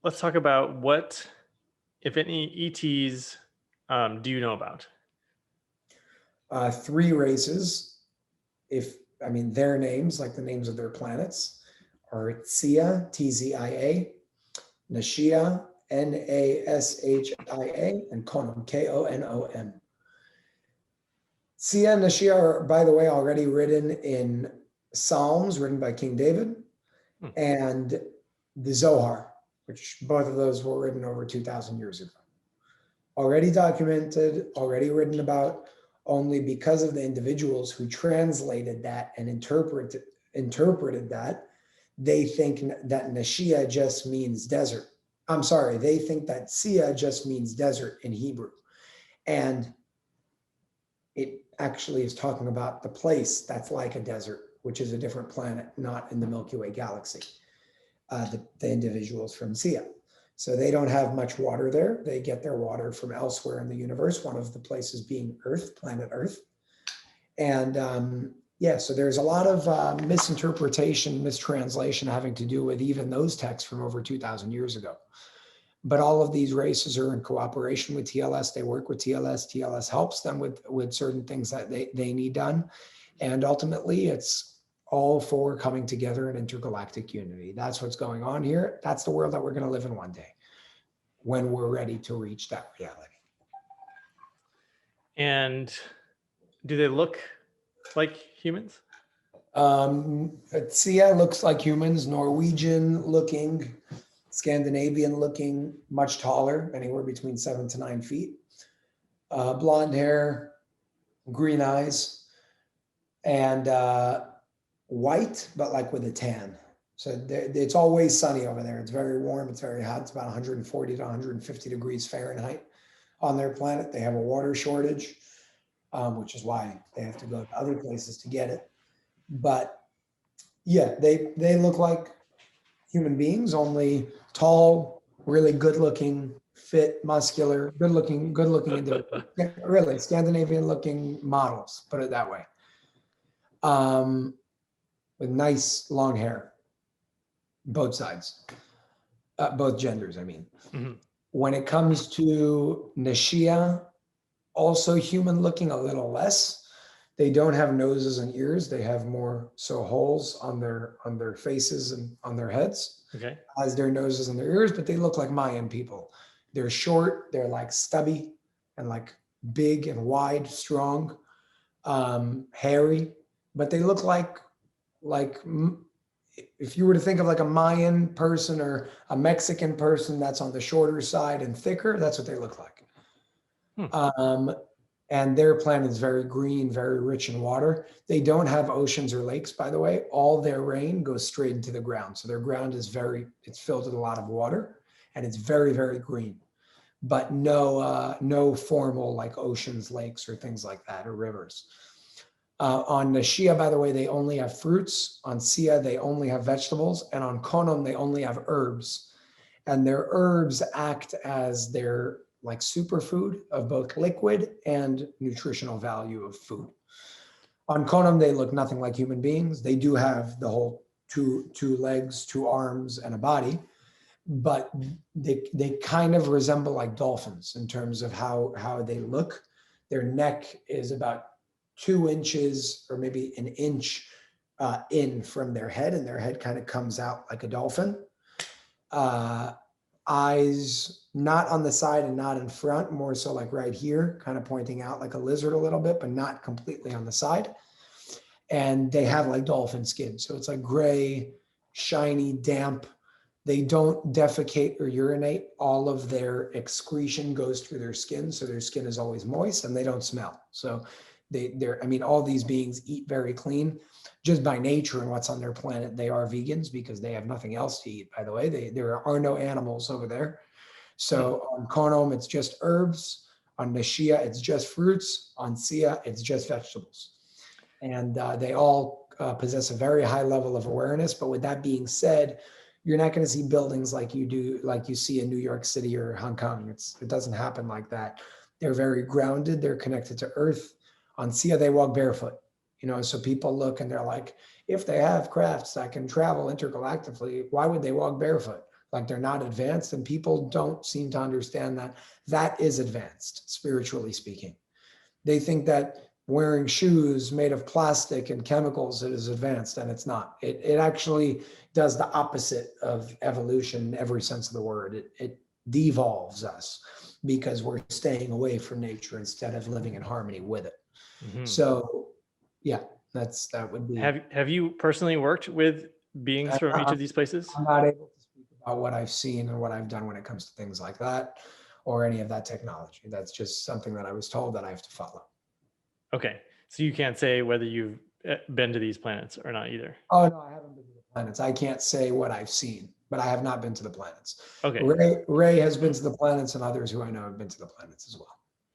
let's talk about what, if any, ETs do you know about? Three races, if I mean their names, like the names of their planets, are Tzia, Tzia, Nashia, Nashia, and Konom, Konom. Tzia and Nashia are, by the way, already written in Psalms written by King David Hmm. and the Zohar, which both of those were written over 2,000 years ago. Already documented, already written about, only because of the individuals who translated that and interpreted that, they think that Nashia just means desert. I'm sorry, they think that Sia just means desert in Hebrew. And it actually is talking about the place that's like a desert, which is a different planet, not in the Milky Way galaxy, the individuals from Sia. So they don't have much water there. They get their water from elsewhere in the universe, one of the places being Earth, planet Earth. And yeah, so there's a lot of misinterpretation, mistranslation having to do with even those texts from over 2,000 years ago. But all of these races are in cooperation with TLS. They work with TLS. TLS helps them with certain things that they need done. And ultimately, it's all for coming together in intergalactic unity. That's what's going on here. That's the world that we're going to live in one day when we're ready to reach that reality. And do they look like humans? Sia looks like humans, Norwegian looking, Scandinavian looking, much taller, anywhere between 7 to 9 feet. Blonde hair, green eyes, and white, but like with a tan. So it's always sunny over there. It's very warm. It's very hot. It's about 140 to 150 degrees Fahrenheit on their planet. They have a water shortage, which is why they have to go to other places to get it. But yeah, they look like human beings, only tall, really good looking, fit, muscular, good looking individuals. Really Scandinavian looking models, put it that way. With nice long hair, both sides, both genders, I mean. Mm-hmm. When it comes to Nashia, also human looking, a little less. They don't have noses and ears. They have more so holes on their faces and on their heads, okay, as their noses and their ears, but they look like Mayan people. They're short, they're like stubby and like big and wide, strong, hairy, but they look like if you were to think of like a Mayan person or a Mexican person that's on the shorter side and thicker, that's what they look like. And their planet is very green, very rich in water. They don't have oceans or lakes, by the way. All their rain goes straight into the ground. So their ground is it's filled with a lot of water, and it's very, very green. But no formal like oceans, lakes, or things like that, or rivers. On Nashia, by the way, they only have fruits. On Sia, they only have vegetables. And on Konom, they only have herbs. And their herbs act as their like superfood of both liquid and nutritional value of food. On Konom, they look nothing like human beings. They do have the whole two legs, 2 arms, and a body, but they kind of resemble like dolphins in terms of how they look. Their neck is about 2 inches or maybe an inch in from their head, and their head kind of comes out like a dolphin. Eyes not on the side and not in front, more so like right here, kind of pointing out like a lizard a little bit, but not completely on the side. And they have like dolphin skin. So it's like gray, shiny, damp. They don't defecate or urinate. All of their excretion goes through their skin. So their skin is always moist and they don't smell. So all these beings eat very clean. Just by nature and what's on their planet, they are vegans because they have nothing else to eat, by the way. There are no animals over there. So on Konom, it's just herbs. On Nashia, it's just fruits. On Sia, it's just vegetables. And they all possess a very high level of awareness. But with that being said, you're not going to see buildings like you see in New York City or Hong Kong. It doesn't happen like that. They're very grounded. They're connected to earth. On Sia, they walk barefoot. So people look and they're like, if they have crafts that can travel intergalactically, why would they walk barefoot? like they're not advanced, and people don't seem to understand that that is advanced, spiritually speaking. They think that wearing shoes made of plastic and chemicals is advanced, and it's not. It actually does the opposite of evolution in every sense of the word. It devolves us because we're staying away from nature instead of living in harmony with it. Mhm. So yeah, that would be. Have you personally worked with beings from each of these places? I'm not able to speak about what I've seen and what I've done when it comes to things like that or any of that technology. That's just something that I was told that I have to follow. Okay, so you can't say whether you've been to these planets or not either. Oh no, I haven't been to the planets. I can't say what I've seen, but I have not been to the planets. Okay. Ray has been to the planets, and others who I know have been to the planets as well.